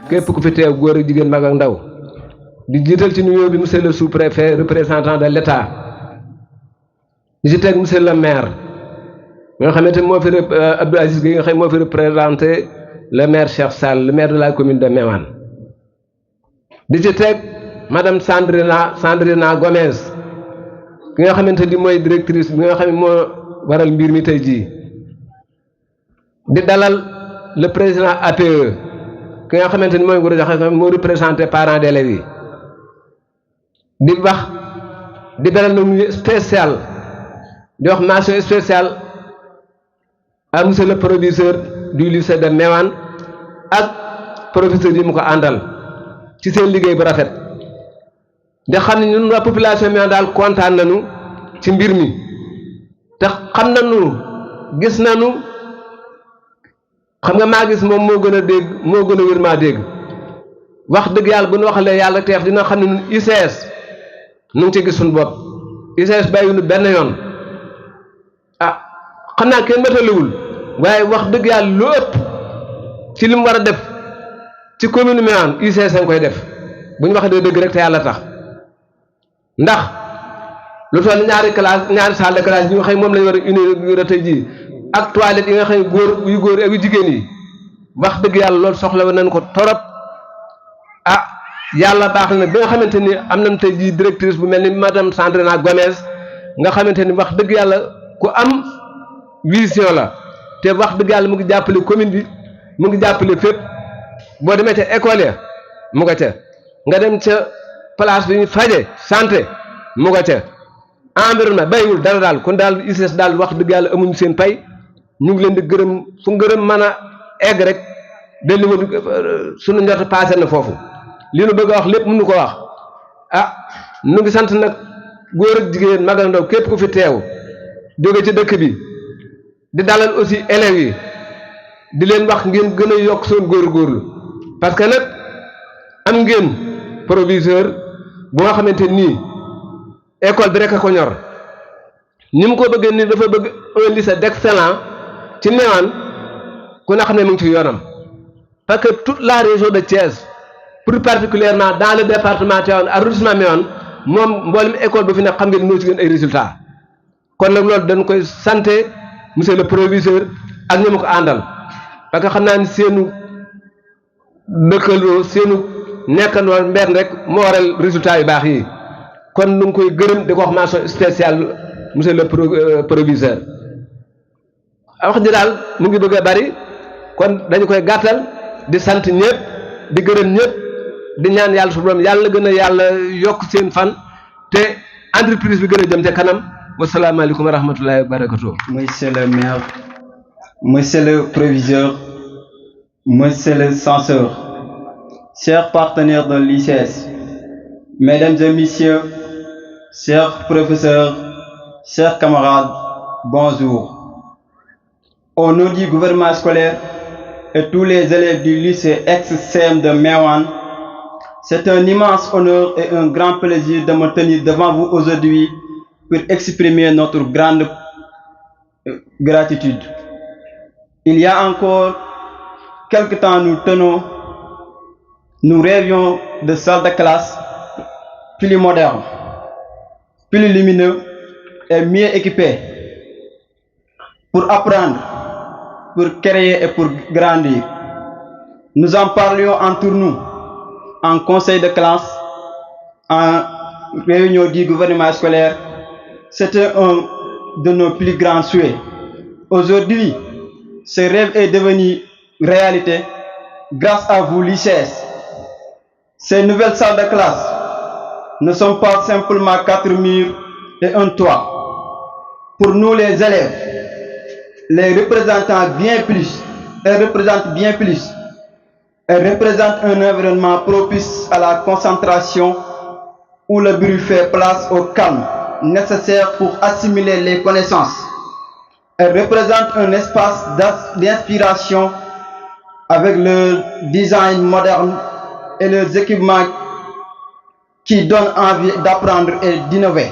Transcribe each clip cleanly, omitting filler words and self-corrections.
képp ku fi teew góor ak jigéen mag ak ndaw di jiital ci nuyoo bi monsieur le sous-préfet représentant de l'État di ci teg monsieur le maire nga xamante moo fi Abdou Aziz Gueye nga xam moo fi représenté le maire Cheikh Sall le maire de la commune de Méouane di ci teg madame Sandrina Gomez ki nga xamante ni mooy directrice bi nga xam ne moo waral mbir mi tey jii di dalal le président APE ki nga xamante ni mooy Ngourou Diakhaté moo représenté parents d'élèves yi di wax di beral na nuyu spécial di wax mention spéciale à monsieur le proviseur du lycée de Méouane ak professeur yi mu ko àndal ci seen liggéey bu rafet di xam ne ñun waa population Méouane daal kontaan nañu ci mbir mi te xam nañu gis nañu xam nga maa gis moom moo gën a dégg moo gën a wér maa dégg wax dëgg yàlla bu ñu waxalee yàlla teef dina xam ne ñun ICS nu ngi ci gis suñu bopp ICS bàyyiwuñu benn yoon ah xam naa kenn mataliwul waaye wax dëgg yàlla lu ëpp ci li mu war a def ci commune Méouane ICS a koy def bu ñu waxee dëgg rek te yàlla tax ndax lu toll ñaari salle de classe yi nga xam moom lañu war a inaugurer tey jii ak toilette yi nga xam yu góor ak yu jigéen yi wax dëgg yàlla loolu soxla nañ ko torop ah yàlla baax na bi nga xamante ni am nañ tey jii directrice bu mel ni madame Sandrina Gomez nga xamante ni wax dëgg yàlla ku am vision la te wax dëgg yàlla mu ngi jàppale commune bi mu ngi jàppale fépp boo demee ca école ya mu nga ca nga dem ca place bi ñu faje santé mu nga ca environnement bàyyiwul dara daal kon daal ICS daal wax dëgg yàlla amuñu seen pay ñu ngi leen di gërëm fu ngërëm mën a egg rek dellu woon sunu njort passé na foofu li nu bëgg a wax lépp mënu ko wax ah nu ngi sant nag góor ak jigéen mag ak ndaw képp ku fi teew jóge ci dëkk bi di dalal aussi élèves yi di leen wax ngeen gën a yokk seen góorgóorlu parce que nag am ngeen proviseur bu nga xamante nii école bi rek a ko ñor ni mu ko bëggee ni dafa bëgg un lycée d'excellence ci Méouane ku ne xam ne mu ngi ci yoonam parce que toute la région de Thiès plus particulièrement dans le département Tivaouane arrondissement Méouane moom mboolem école bu fi nekk xam ngeen ñoo ci gën ay résultats kon nag loolu dañ koy santé monsieur le proviseur ak ñi ma ko àndal parce que xam naa ni seenu dëkkandoo seenu nekkandoo mbenn rek moo waral résultats yu baax yi kon nu ngi koy gërëm di ko wax mention spéciale monsieur le proviseur wax ji daal mu ngi bëgg a bari kon dañu koy gàttal di sant ñëpp di gërëm ñëpp di ñaan yàlla su borom yàlla gën a yàlla yokk seen fan te entreprise bi gën a jëm te kanam wasalaamaaleykum wa rahmatullahi wa barakatuh. Monsieur le maire, monsieur le proviseur, monsieur le censeur, chers partenaires de l'ICS, mesdames et messieurs, chers professeurs, chers camarades, bonjour. Au nom du gouvernement scolaire et tous les élèves du lycée ex-CM de Méouane, c'est un immense honneur et un grand plaisir de me tenir devant vous aujourd'hui pour exprimer notre grande gratitude. Il y a encore quelque temps, nous rêvions de salles de classe plus modernes, plus lumineux et mieux équipés pour apprendre, pour créer et pour grandir. Nous en parlions entre nous, en conseil de classe, en réunion du gouvernement scolaire. C'était un de nos plus grands souhaits. Aujourd'hui, ce rêve est devenu réalité grâce à vous, l'ICS. Ces nouvelles salles de classe ne sont pas simplement 4 murs et un toit. Pour nous, les élèves, les représentants bien plus, elles représentent bien plus. Elles représentent un environnement propice à la concentration où le bruit fait place au calme nécessaire pour assimiler les connaissances. Elles représentent un espace d'inspiration avec leur design moderne et leurs équipements qui donnent envie d'apprendre et d'innover.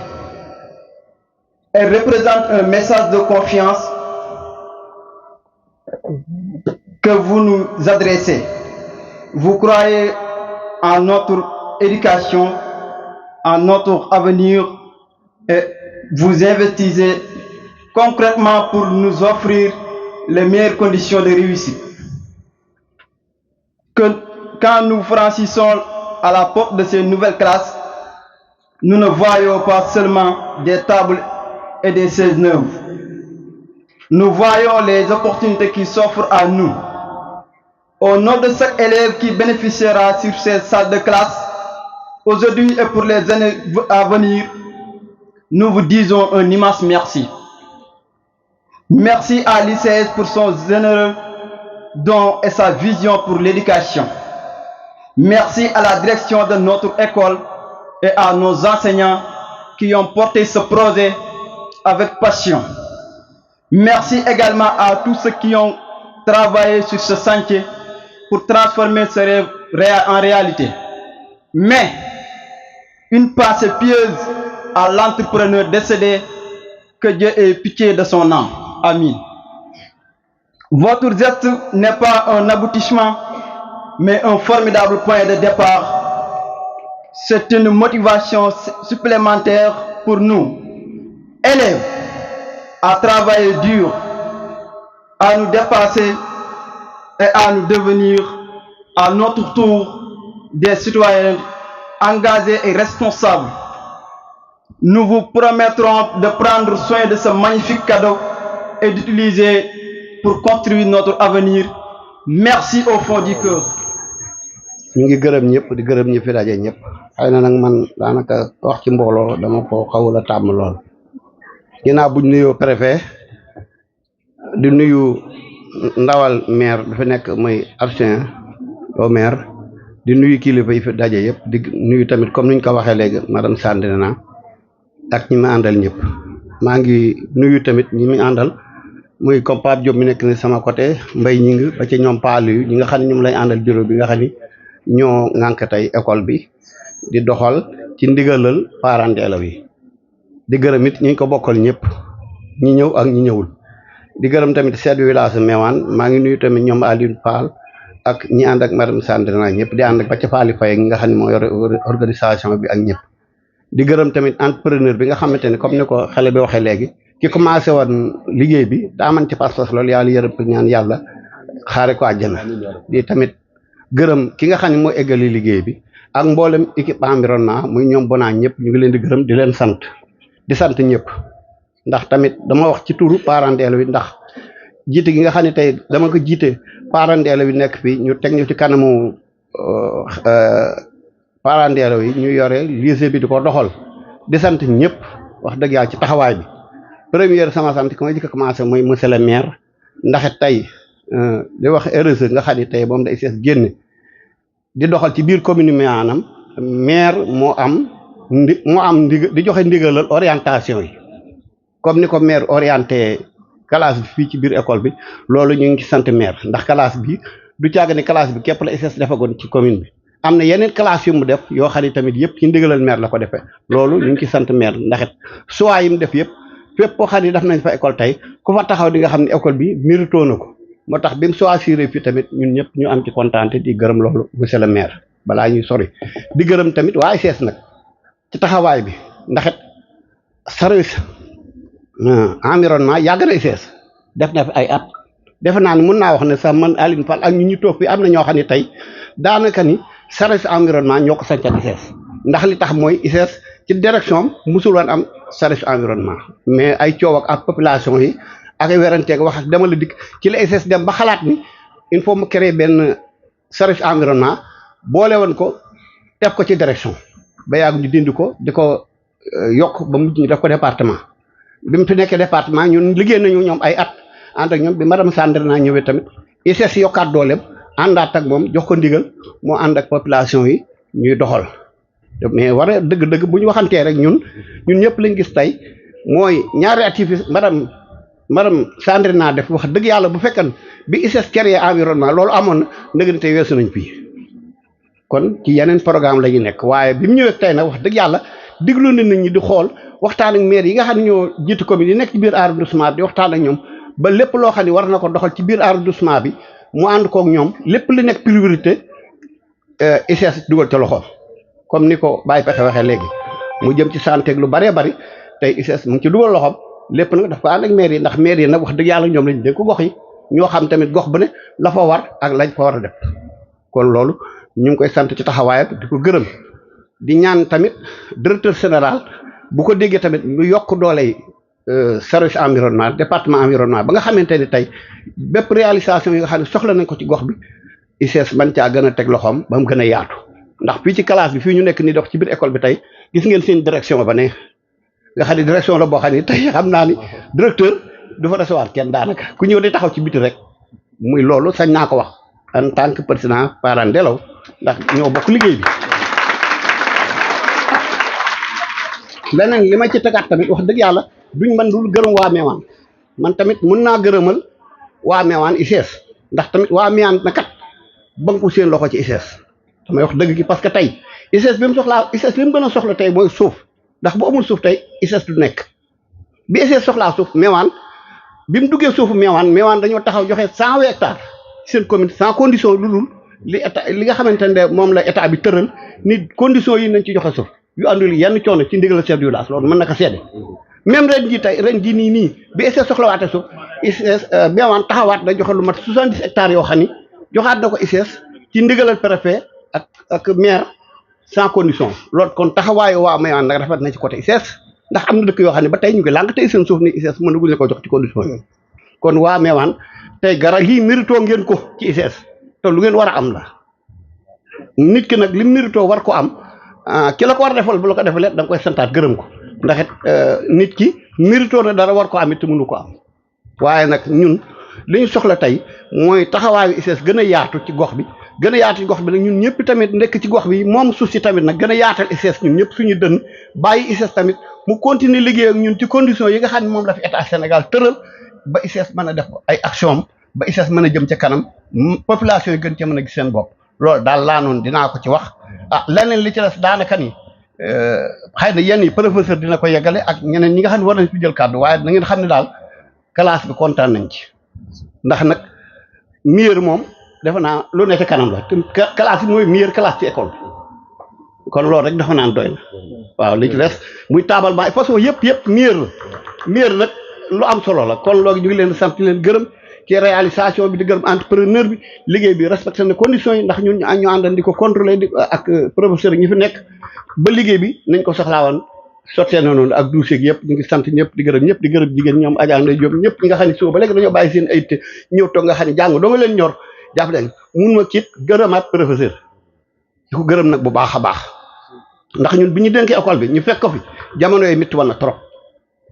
Elle représente un message de confiance que vous nous adressez. Vous croyez en notre éducation, en notre avenir et vous investissez concrètement pour nous offrir les meilleures conditions de réussite. Quand nous franchissons à la porte de ces nouvelles classes, nous ne voyons pas seulement des tables et des chaises neuves. Nous voyons les opportunités qui s'offrent à nous. Au nom de chaque élève qui bénéficiera sur ces salles de classe, aujourd'hui et pour les années à venir, nous vous disons un immense merci. Merci à l'ICS pour son généreux don et sa vision pour l'éducation. Merci à la direction de notre école et à nos enseignants qui ont porté ce projet avec passion. Merci également à tous ceux qui ont travaillé sur ce chantier pour transformer ce rêve en réalité. Mais une pensée pieuse à l'entrepreneur décédé, que Dieu ait pitié de son âme. Amen. Votre geste n'est pas un aboutissement, mais un formidable point de départ. C'est une motivation supplémentaire pour nous, élèves, à travailler dur, à nous dépasser et à nous devenir à notre tour des citoyens engagés et responsables. Nous vous promettrons de prendre soin de ce magnifique cadeau et d'utiliser pour construire notre avenir. Merci au fond du cœur. ñu ngi gërëm ñëpp di gërëm ñi fi daje ñëpp xëy na nag man daanaka wax ci mbooloo dama ko xawul a tàmm lool ginnaaw buñ nuyoo préfet di nuyu ndawal maire bi fi nekk muy adjoint au maire di nuyu kilifa yi fi daje yëpp di nuyu tamit comme niñ ko waxee léegi madame Sandrina ak ñi ma àndal ñëpp maa ngi nuyu tamit ñi mi àndal muy comme Pape Diop mi nekk ni sama côté Mbaye ñi ngi ba ci ñoom Paalu yu ñi nga xam ne ñoom lañ àndal bureau bi nga xam ni ñoo ŋànk tey école bi di doxal ci ndigalal parents d'élèves yi di gërëm it ñi ko bokkal ñëpp ñi ñëw ak ñi ñëwul di gërëm tamit chef de village Mewane maa ngi nuyu tamit ñoom Alioune Fall ak ñi ànd ak madame Sandrina ñëpp di ànd ak ba ca Faly Faye nga xam ne moo yore organisation bi ak ñëpp di gërëm tamit entrepreneur bi nga xamante ne comme ni ko xale bi waxee léegi ki commencé woon liggéey bi daa man ci pas-pas loolu yàlla yërëm ko ñaan yàlla xaare ko àjjana di tamit gërëm ki nga xam ne moo eggali liggéey bi ak mboolem équipe environnement muy ñoom bonaa ñëpp ñu ngi leen di gërëm di leen sant di sant ñëpp ndax tamit dama wax ci turu parents d'élèves yi ndax jiite gi nga xam ne tey dama ko jiite parents d'élèves yi nekk fii ñu teg ñu ci kanamu parents d'élèves yi ñu yore lycée bi di ko doxal di sant ñëpp wax dëgg yàlla ci taxawaay bi première sama sant ki ma jëkk commencé mooy monsieur le maire ndax tey di wax heureuse nga xam ne tey moom day sees génne di doxal ci biir commune maanaam maire moo am di joxe ndigalal orientation yi comme ni ko maire orienté classe bi fii ci biir école bi loolu ñu ngi ci sant maire ndax classe bi du càgg ne classe bi képp la SS defagoon ci commune bi am na yeneen classe yu mu def yoo xam ne tamit yëpp ci ndigalal maire la ko defee loolu ñu ngi ci sant maire ndax it choix yi mu def yëpp fépp koo xam ne def nañ fa école tey ku fa taxaw di nga xam ne école bi mérito na ko moo tax bi mu choisir fii tamit ñun ñëpp ñu am ci kontaante di gërëm loolu monsieur le maire balaa ñuy sori di gërëm tamit waa SS nag ci taxawaay bi ndax it service environnement yàgg na SS def na fi ay at defe naa ne mun naa wax ne sax man Aline Fall ak ñu toog fi am na ñoo xam ne tey daanaka ni service environnement ñoo ko sancal ICS ndax li tax mooy ICS ci direction musul woon am service environnement mais ay coow ak population yi ak ay weranteeg wax ak dama la dikk ci la ICS dem ba xalaat ni il faut mu créer benn service environnement boole woon ko def ko ci direction ba yàgg ñu dindi ko di ko yokk ba mujj ñu def ko département bi mu fi nekkee département ñun liggéey nañu ñoom ay at ànd ak ñoom bi madame Sandrina ñëwee tamit ICS yokkaat dooleem àndaat ak moom jox ko ndigal moo ànd ak population yi ñuy doxal mais war a dëgg-dëgg bu ñu waxantee rek ñun ñëpp lañ gis tey mooy ñaari at yi fi madame maanaam sandri naa def wax dëgg yàlla bu fekkan bi ICS créé environnement loolu amoon na ndëgën tey weesu nañ fii kon ci yeneen programme la ñu nekk waaye bi mu ñëwee tey nag wax dëgg yàlla diglu na nit ñi di xool waxtaan ak maire yi nga xam ne ñoo jiitu commune yi nekk ci biir arrondissement bi di waxtaan ak ñoom ba lépp loo xam ne war na ko doxal ci biir arrondissement bi mu ànd kook ñoom lépp li nekk priorité ICS dugal ca loxoom comme ni ko Baye Pexe waxee léegi mu jëm ci santé ak lu bëree bëri tey ICS mu ngi ci dugal loxoom lépp nag daf ko ànd ak maire yi ndax maire yi nag wax dëgg yàlla ñoom lañ dénk ko gox yi ñoo xam tamit gox bu ne la fa war ak lañ fa war a def kon loolu ñu ngi koy sant ci taxawaayam di ko gërëm di ñaan tamit directeur général bu ko déggee tamit ñu yokk doole yi service environnement département environnement ba nga xamante ni tey bépp réalisation yi nga xam ne soxla nañ ko ci gox bi ICS man caa gën a teg loxoom ba mu gën a yaatu ndax fii ci classe bi fii ñu nekk nii dox ci biir école bi tey gis ngeen seen direction ba ne nga xam ne direction la boo xam ne tey xam naa ni directeur du fa recevoir kenn daanaka ku ñëw day taxaw ci biti rek muy loolu sañ naa ko wax en tant que président parent d'élève ndax ñoo bokk liggéey bi. leneen li ma ci tegaat tamit wax dëgg yàlla duñ mën dul gërëm waa Mewane man tamit mun naa gërëmal waa Mewane ICS ndax tamit waa Mewane na kat banku seen loxo ci ICS damay wax dëgg gi parce que tey ICS bi mu soxlaa ICS bi mu gën a soxla tey mooy suuf ndax bu amul suuf tey ICS du nekk bi ICS soxlaa suuf Mewane bi mu duggee suufu Mewane dañoo taxaw joxe 100 hectares seen commune sans condition lu dul li état li nga xamante ne moom la état bi tëral ni condition yi nañ ci joxe suuf yu àndul yenn coono ci ndigal chef du village loolu mën na ko seede même ren ji nii bi ICS soxlawaate suuf ICS Mewane taxawaat da joxe lu mat 70 hectares yoo xam ni joxaat na ko ICS ci ndigalal préfet ak maire sans condition loolu kon taxawaayu waa Mewane nag rafet na ci côté ICS ndax am na dëkk yoo xam ne ba tey ñu ngi lànk tey seen suuf ni ICS mën na guñ ko jox ci condition yi kon waa Mewane tey gara lii méritoo ngeen ko ci ICS te lu ngeen war a am la nit ki nag li méritoo war ko am ki la ko war a defal bu la ko defalee da nga koy santaat gërëm ko ndax it nit ki méritoo na dara war ko am it te mënu ko am waaye nag ñun li ñu soxla tey mooy taxawaayu ICS gën a yaatu ci gox bi gën a yaatu ci gox bi nag ñun ñëpp tamit nekk ci gox bi moom suuf si tamit nag gën a yaatal ICS ñun ñëpp suñu dënn bàyyi ICS tamit mu continuer liggéey ak ñun ci condition yi nga xam ne moom la fi état Sénégal tëral ba ICS mën a def ay action am ba ICS mën a jëm ca kanam population yi gën ca mën a gis seen bopp loolu daal laa noonu dinaa ko ci wax leneen li ci des daanaka ni xëy na yenn yi professeur dina ko yeggale ak ñeneen ñi nga xam ne war nañ fi jël kàddu waaye na ngeen xam ne daal classe bi kontaan nañ ci ndax nag meilleur moom defe naa lu ne ca kanam la te classe bi mooy meilleur classe ci école kon loolu rek dafa naan doy na waaw li ci des muy taabal ba façon yëpp meilleur la meilleur nag lu am solo la kon loolu ñu ngi leen di sant leen gërëm ci réalisation bi di gërëm entrepreneur bi liggéey bi respecté na conditions yi ndax ñun ñu àndan di ko contrôler di ak professeur yi ñu fi nekk ba liggéey bi nañ ko soxlaawoon sottee na noonu ak douche yëpp ñu ngi sant ñëpp di gërëm jigéen ñoom Adja Ndeye Diop ñëpp ñi nga xam ne suba ba léegi dañoo bàyyi seen ay ñëw toog nga xam ne jàng doo nga leen ñor jàpp leen mun ma kiit gërëmaat professeur di ko gërëm nag bu baax a baax ndax ñun bi ñu dénkee école bi ñu fekk ko fi jamono yi métti woon na trop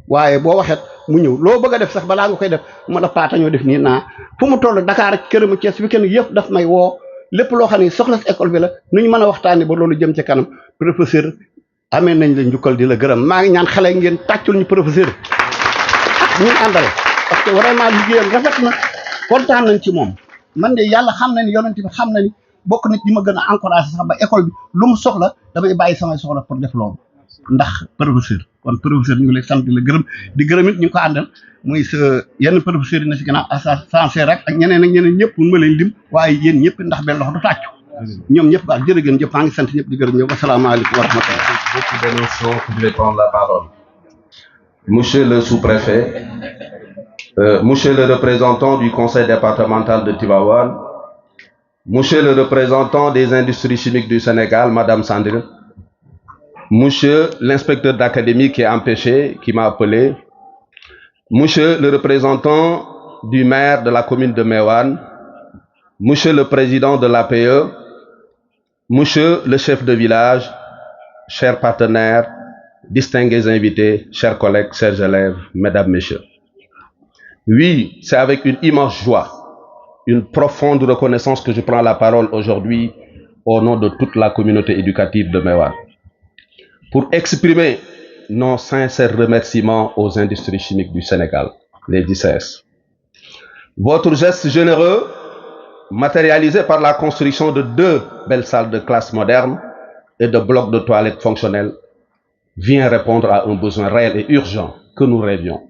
waaye boo waxee mu ñëw loo bëgg a def sax balaa nga koy def ma def paata ñoo def nii naa fu mu toll Dakar ak këram Thiès fi kenn yëpp daf may woo lépp loo xam ne soxla si école bi la nu ñu mën a waxtaanee ba loolu jëm ci kanam professeur amee nañ la njukkal di la gërëm maa ngi ñaan xale ngeen tàccul ñu professeur ak ñun àndal parce que vraiment liggéeyam rafet na kontaan nañ ci moom man de yàlla xam na ni yonent bi xam na ni bokk nit ñi ma gën a encouragé sax ba école bi lu mu soxla damay bàyyi samay soxla pour def loolu ndax professeur kon professeur ñu ngi lay sant di la gërëm di gërëm it ñu ngi ko àndal muy sa yenn professeurs yi na si gannaaw sensé rek ak ñeneen ñëpp mun ma leen lim waaye yéen ñëpp ndax benn loxo du tàccu ñoom ñëpp daal jërëgën ñëpp maa ngi sant ñëpp di gërëm ñëpp asalaamaaleykum wa rahmatulah. Beaucoup d'émotions qui voulaient prendre la parole. Monsieur le sous-préfet, monsieur le représentant du conseil départemental de Tivaouane, monsieur le représentant des industries chimiques du Sénégal, madame Sandrine, monsieur l'inspecteur d'académie qui est empêché, qui m'a appelé, monsieur le représentant du maire de la commune de Mewane, monsieur le président de l'APE, monsieur le chef de village, chers partenaires, distingués invités, chers collègues, chers élèves, mesdames, messieurs. Oui, c'est avec une immense joie, une profonde reconnaissance que je prends la parole aujourd'hui au nom de toute la communauté éducative de Mewane, pour exprimer nos sincères remerciements aux industries chimiques du Sénégal, les ICS. Votre geste généreux, matérialisé par la construction de 2 belles salles de classe modernes et de blocs de toilettes fonctionnels, vient répondre à un besoin réel et urgent que nous rêvions.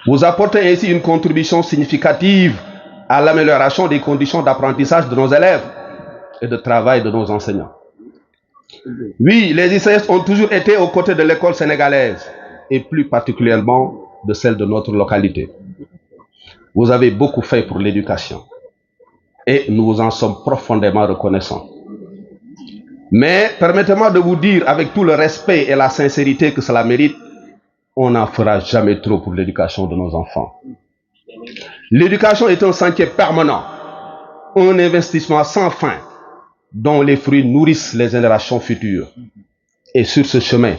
Vous apportez ainsi une contribution significative à l'amélioration des conditions d'apprentissage de nos élèves et de travail de nos enseignants. Oui, les ICS ont toujours été aux côtés de l'école sénégalaise et plus particulièrement de celle de notre localité. Vous avez beaucoup fait pour l'éducation et nous vous en sommes profondément reconnaissants. Mais permettez-moi de vous dire avec tout le respect et la sincérité que cela mérite, on n'en fera jamais trop pour l'éducation de nos enfants. L'éducation est un sentier permanent, un investissement sans fin dont les fruits nourrissent les générations futures. Et sur ce chemin,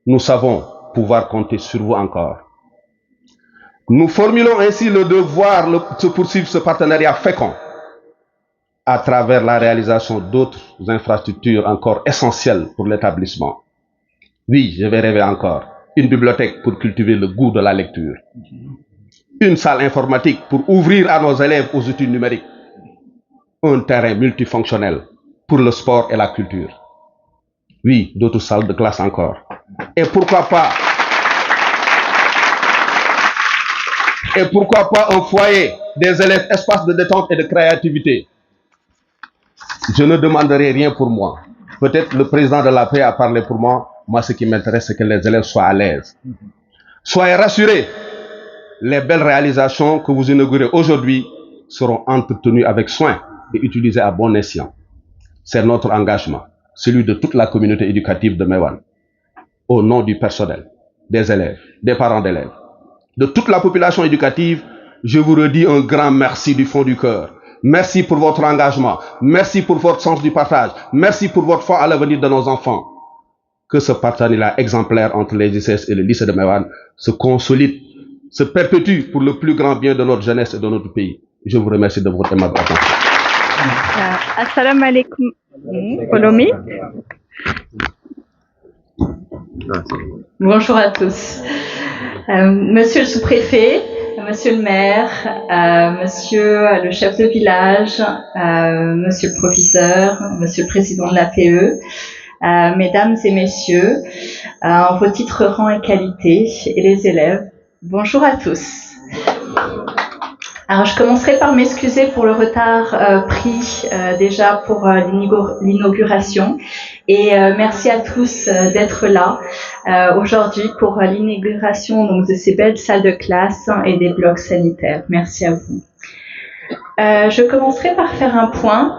nous savons pouvoir compter sur vous encore. Nous formulons ainsi le devoir de poursuivre ce partenariat fécond à travers la réalisation d'autres infrastructures encore essentielles pour l'établissement. Oui, je vais rêver encore. Une bibliothèque pour cultiver le goût de la lecture. Une salle informatique pour ouvrir à nos élèves aux outils numériques. Un terrain multifonctionnel pour le sport et la culture. Oui, d'autres salles de classe encore. Et pourquoi pas un foyer, des élèves, espace de détente et de créativité. Je ne demanderai rien pour moi. Peut-être le président de la paix a parlé pour moi. Moi, ce qui m'intéresse, c'est que les élèves soient à l'aise. Soyez rassurés, les belles réalisations que vous inaugurez aujourd'hui seront entretenues avec soin et utilisées à bon escient. C'est notre engagement, celui de toute la communauté éducative de Meouane, au nom du personnel, des élèves, des parents d'élèves, de toute la population éducative. Je vous redis un grand merci du fond du cœur. Merci pour votre engagement, merci pour votre sens du partage, merci pour votre foi à l'avenir de nos enfants. Que ce partenariat exemplaire entre les ICS et le lycée de Meouane se consolide, se perpétue pour le plus grand bien de notre jeunesse et de notre pays. Je vous remercie de votre aimable attention. Assalamu alaikum. Follow me. Bonjour à tous. Monsieur le sous-préfet, monsieur le maire, monsieur le chef de village, monsieur le proviseur, monsieur le président de l'APE, mesdames et messieurs, en vos titres, rangs et qualités, et les élèves, bonjour à tous. Alors, je commencerai par m'excuser pour le retard pris déjà pour l'inauguration et merci à tous d'être là aujourd'hui pour l'inauguration donc de ces belles salles de classe et des blocs sanitaires. Merci à vous. Je commencerai par faire un point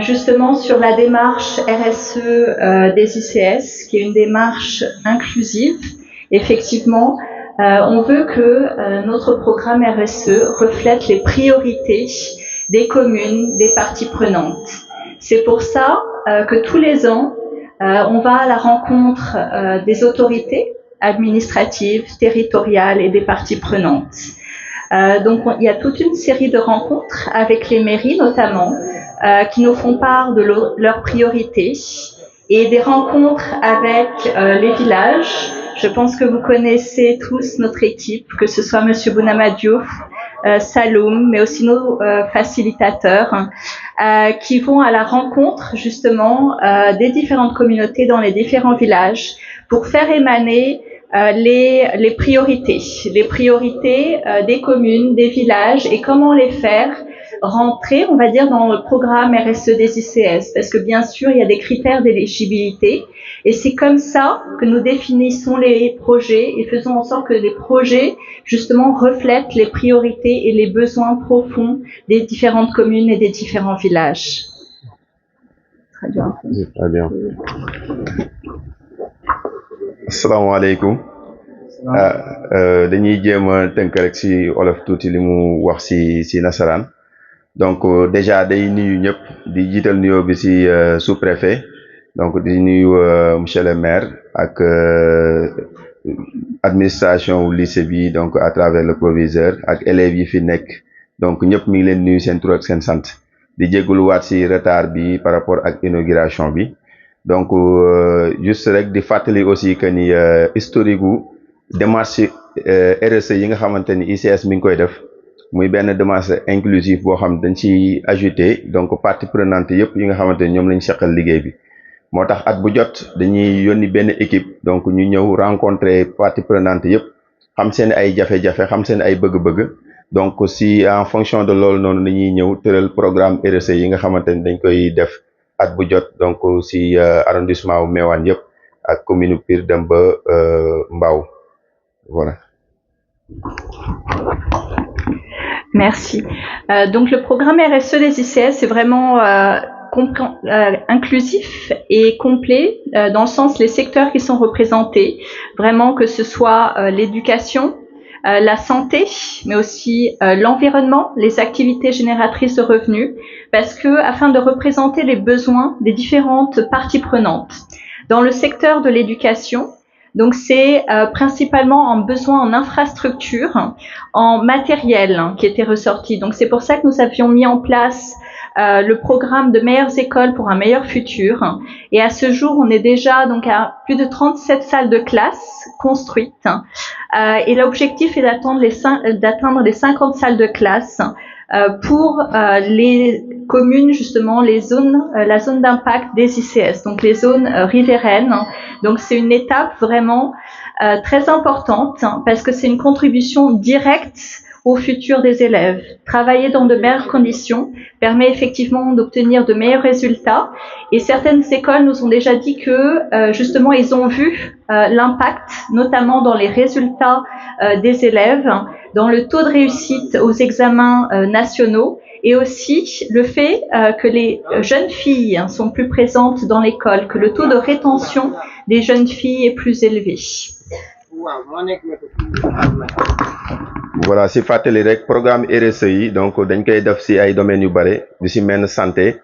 justement sur la démarche RSE des ICS, qui est une démarche inclusive. Effectivement, on veut que notre programme RSE reflète les priorités des communes, des parties prenantes. C'est pour ça que tous les ans, on va à la rencontre des autorités administratives, territoriales et des parties prenantes. Donc, il y a toute une série de rencontres avec les mairies notamment, qui nous font part de leurs priorités, et des rencontres avec les villages. Je pense que vous connaissez tous notre équipe, que ce soit Monsieur Bounama-Diouf, Saloum, mais aussi nos facilitateurs, qui vont à la rencontre justement des différentes communautés dans les différents villages pour faire émaner les priorités des communes, des villages, et comment les faire rentrer, on va dire, dans le programme RSE des ICS, parce que bien sûr, il y a des critères d'éligibilité, et c'est comme ça que nous définissons les projets et faisons en sorte que les projets, justement, reflètent les priorités et les besoins profonds des différentes communes et des différents villages. Très bien. Très bien. Asalaamaaleykum. Dañuy jéem a tënk rek ci olof tuuti li mu wax ci nasaraan. Donc déjà day nuyu ñëpp di jiital nuyoo bi ci sous-préfet, donc di nuyu monsieur le maire ak administration lycée bi, donc à travers le proviseur ak élèves yi fi nekk, donc ñëpp mi ngi leen nuyu seen tur ak seen sant, di jégaluwaat ci retard bi par rapport ak inauguration bi. Donc juste rek di fàttali aussi que ni historique gu démarche RSE yi nga xamante ni ICS mi ngi koy def muy benn démarche inclusive boo xam dañ ci ajouté donc parties prenantes yëpp yi nga xamante ni ñoom lañ seqal liggéey bi moo tax at bu jot dañuy yónni benn équipe donc ñu ñëw rencontrer parties prenantes yëpp xam seen ay jafe-jafe xam seen ay bëgg-bëgg donc si en fonction de loolu noonu dañuy ñëw tëral programme RSE yi nga xamante ni dañ koy def at bu jot donc si arrondissement wu Meouane yëpp ak commune Pire dem ba Mbao voilà. Merci. Donc le programme RSE des ICS c'est vraiment inclusif et complet dans le sens les secteurs qui sont représentés, vraiment que ce soit l'éducation, la santé, mais aussi l'environnement, les activités génératrices de revenus, parce que afin de représenter les besoins des différentes parties prenantes. Dans le secteur de l'éducation, donc c'est principalement en besoin en infrastructure, en matériel qui était ressorti. Donc c'est pour ça que nous avions mis en place le programme de meilleures écoles pour un meilleur futur. Et à ce jour, on est déjà donc à plus de 37 salles de classe construites. Et l'objectif est d'atteindre les 50 salles de classe pour les communes, justement, les zones, la zone d'impact des ICS, donc les zones riveraines. Donc c'est une étape vraiment très importante parce que c'est une contribution directe au futur des élèves. Travailler dans de meilleures conditions permet effectivement d'obtenir de meilleurs résultats. Et certaines écoles nous ont déjà dit que justement ils ont vu l'impact, notamment dans les résultats des élèves, dans le taux de réussite aux examens nationaux, et aussi le fait que les jeunes filles sont plus présentes dans l'école, que le taux de rétention des jeunes filles est plus élevé. Voilà si fàttali rek programme RSE yi donc dañ koy def si ay domaines yu bare du si mel santé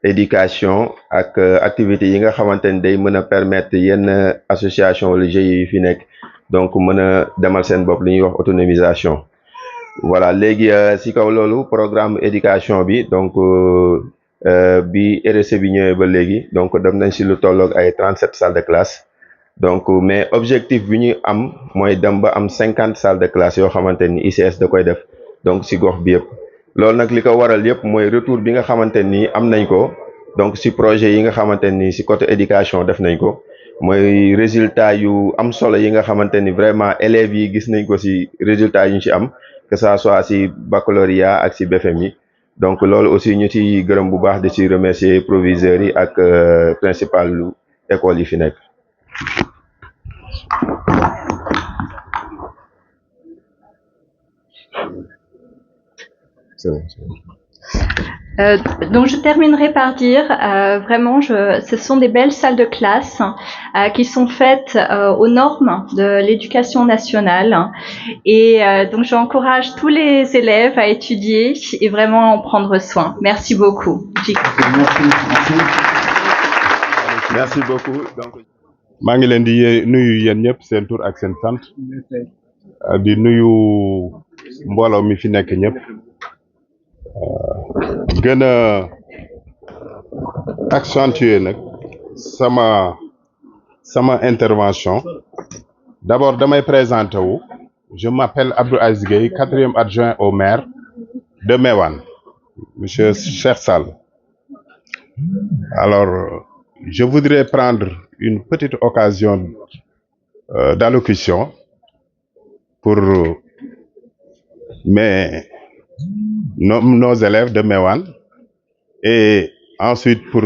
éducation ak activités yi nga xamante ni day mën a permettre yenn association wala GIE yu fi nekk donc mën a demal seen bopp li ñuy wax autonomisation. Voilà léegi si kaw loolu programme éducation bi donc bi RSE bi ñëwee ba léegi donc dem nañ si lu tolloog ay 37 salles de classe. Donc mais objectif bi ñu am mooy dem ba am 50 salles de classe yoo xamante ni ICS da koy def donc si gox bi yëpp loolu nag li ko waral yëpp mooy retour bi nga xamante ni am nañ ko donc si projet yi nga xamante ni si côté éducation def nañ ko mooy résultat yu am solo yi nga xamante ni vraiment élèves yi gis nañ ko si résultat yu ñu ci am que ça soit si baccalauréat ak si BFM yi donc loolu aussi ñu ci gërëm bu baax di ci remercier proviseurs yi ak principal lu école yi fi nekk. Donc je terminerai par dire vraiment ce sont des belles salles de classe qui sont faites aux normes de l'éducation nationale et donc j'encourage tous les élèves à étudier et vraiment à en prendre soin. Merci beaucoup. Merci beaucoup. Donc maa ngi leen di nuyu yéen ñëpp seen tur ak seen sant di nuyu mbooloo mi fi nekk ñëpp gën a accentuer nag sama intervention. D'abord damay présenter wu je m'appelle Abdou Aziz Gueye 4e adjoint au maire de Meouane, monsieur Cheikh Sall. Alors je voudrais prendre une petite occasion d'allocution pour nos élèves de Meouane et ensuite pour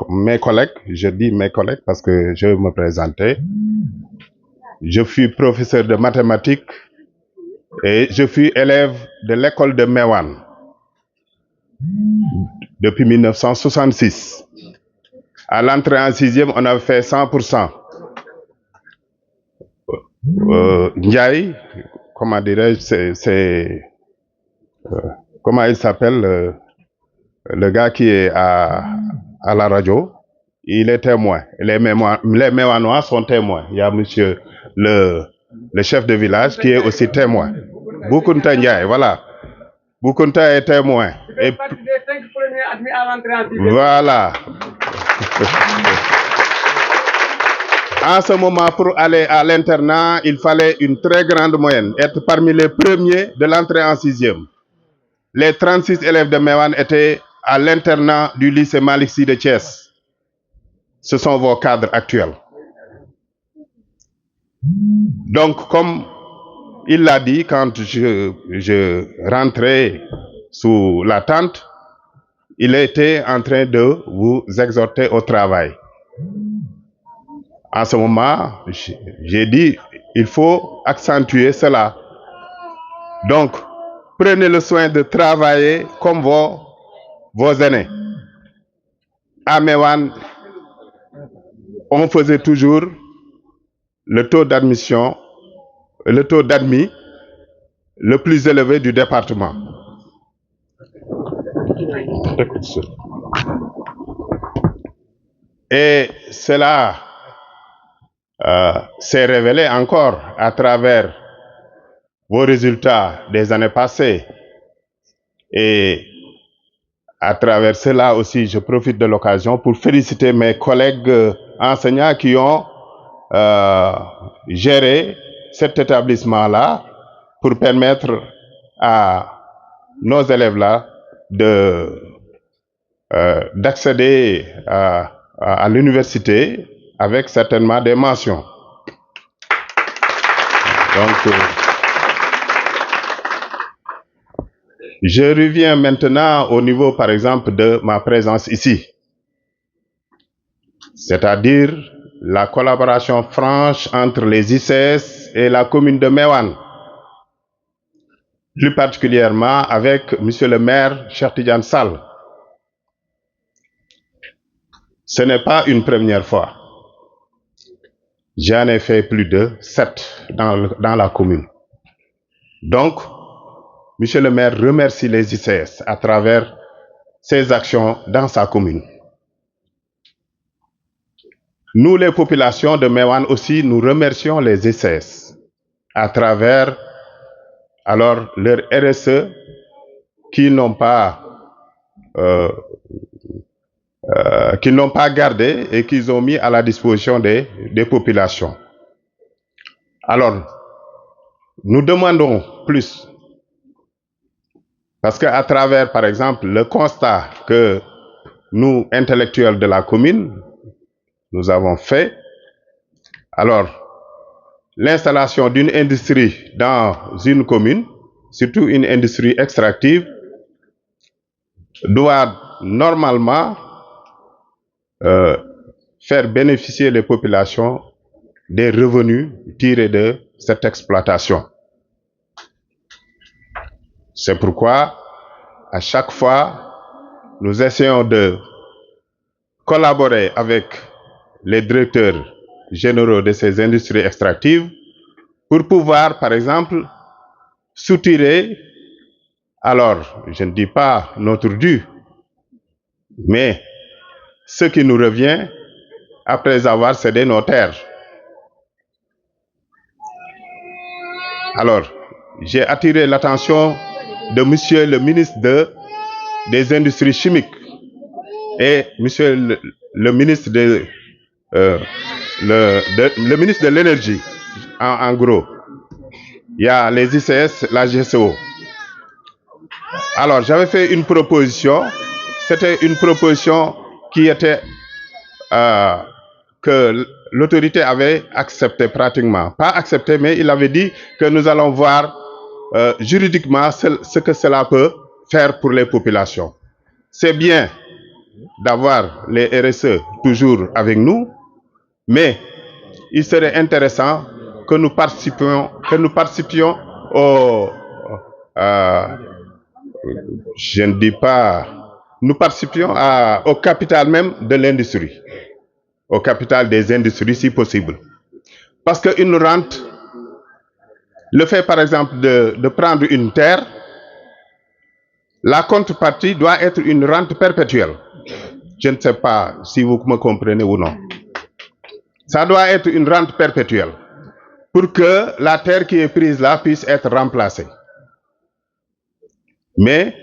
mes collègues. Je dis mes collègues parce que je vais me présenter. Je suis professeur de mathématiques et je suis élève de l'école de Meouane depuis 1966. À l'entrée en 6e, on avait fait 100%. Ndiaye, comment dirais-je, comment il s'appelle, le gars qui est à la radio, il est témoin. Les Méouanois sont témoins. Il y a monsieur le chef de village qui est aussi témoin. Boukounta Ndiaye, voilà. Boukounta est témoin. Et voilà. En ce moment, pour aller à l'internat, il fallait une très grande moyenne, être parmi les premiers de l'entrée en sixième. Les 36 élèves de Mewan étaient à l'internat du lycée Malick Sy de Thiès. Ce sont vos cadres actuels. Donc, comme il l'a dit, quand je rentrais sous la tente, il était en train de vous exhorter au travail. En ce moment, j'ai dit, il faut accentuer cela. Donc, prenez le soin de travailler comme vos aînés. À Mewan, on faisait toujours le taux d'admission, le taux d'admis le plus élevé du département. Et cela s'est révélé encore à travers vos résultats des années passées. Et à travers cela aussi, je profite de l'occasion pour féliciter mes collègues enseignants qui ont géré cet établissement-là pour permettre à nos élèves-là d'accéder à l'université avec certainement des mentions. Donc, je reviens maintenant au niveau, par exemple, de ma présence ici. C'est-à-dire la collaboration franche entre les ICS et la commune de Mewan. Plus particulièrement avec monsieur le maire Cheikh Tidiane Sall. Ce n'est pas une première fois. J'en ai fait plus de 7 dans la commune. Donc, monsieur le maire remercie les ICS à travers ses actions dans sa commune. Nous, les populations de Mewan aussi, nous remercions les ICS à travers alors leur RSE qui n'ont pas gardé et qu'ils ont mis à la disposition des populations. Alors, nous demandons plus. Parce qu'à travers, par exemple, le constat que nous, intellectuels de la commune, nous avons fait, alors, l'installation d'une industrie dans une commune, surtout une industrie extractive, doit normalement faire bénéficier les populations des revenus tirés de cette exploitation. C'est pourquoi, à chaque fois, nous essayons de collaborer avec les directeurs généraux de ces industries extractives pour pouvoir, par exemple, soutirer, alors, je ne dis pas notre dû, mais ce qui nous revient après avoir cédé nos terres. Alors, j'ai attiré l'attention de monsieur le ministre des Industries chimiques et monsieur le ministre le ministre de l'Énergie, en gros. Il y a les ICS, la GCO. Alors, j'avais fait une proposition. C'était une proposition qui était que l'autorité avait accepté pratiquement. Pas accepté, mais il avait dit que nous allons voir juridiquement ce que cela peut faire pour les populations. C'est bien d'avoir les RSE toujours avec nous, mais il serait intéressant que nous participions je ne dis pas, nous participions au capital même de l'industrie, au capital des industries si possible. Parce qu'une rente, le fait par exemple de prendre une terre, la contrepartie doit être une rente perpétuelle. Je ne sais pas si vous me comprenez ou non. Ça doit être une rente perpétuelle pour que la terre qui est prise là puisse être remplacée. Mais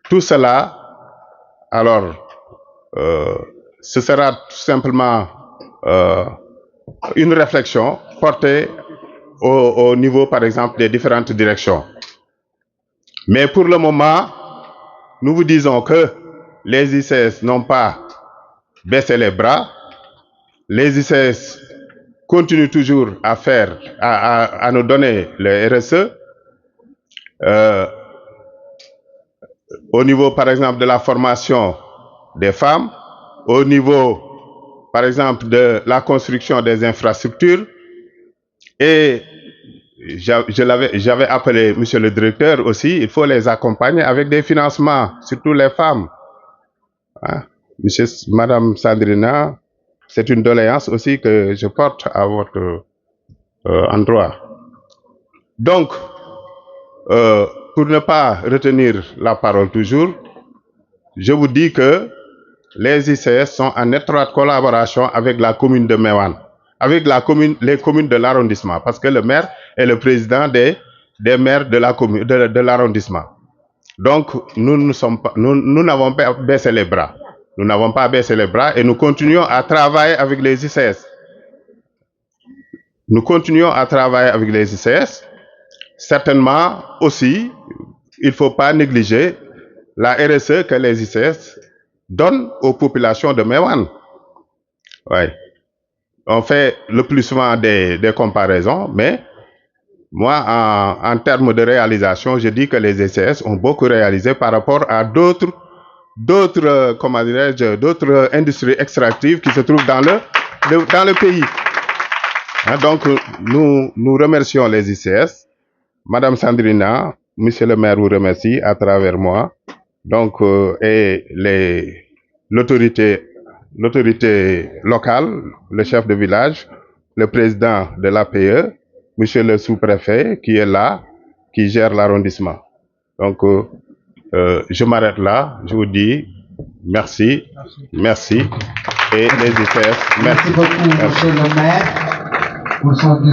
tout cela, alors, ce sera tout simplement une réflexion portée au niveau, par exemple, des différentes directions. Mais pour le moment, nous vous disons que les ICS n'ont pas baissé les bras. Les ICS continuent toujours à nous donner le RSE. Au niveau, par exemple, de la formation des femmes, au niveau, par exemple, de la construction des infrastructures. Et j'avais appelé monsieur le directeur aussi, il faut les accompagner avec des financements, surtout les femmes. Hein? Madame Sandrina, c'est une doléance aussi que je porte à votre endroit. Donc, pour ne pas retenir la parole toujours, je vous dis que les ICS sont en étroite collaboration avec la commune de Mewan, avec les communes de l'arrondissement, parce que le maire est le président des maires de la commune, de l'arrondissement. Donc, nous n'avons pas baissé les bras. Nous n'avons pas baissé les bras et nous continuons à travailler avec les ICS. Nous continuons à travailler avec les ICS. Certainement aussi, il ne faut pas négliger la RSE que les ICS donnent aux populations de Mewan. Ouais. On fait le plus souvent des comparaisons, mais moi, en termes de réalisation, je dis que les ICS ont beaucoup réalisé par rapport à d'autres industries extractives qui se trouvent dans le pays. Donc, nous remercions les ICS. Madame Sandrina, monsieur le maire vous remercie à travers moi. Donc, et l'autorité locale, le chef de village, le président de l'APE, monsieur le sous-préfet qui est là, qui gère l'arrondissement. Donc, je m'arrête là, je vous dis merci, et les ICS, merci. Merci beaucoup, monsieur le maire, pour son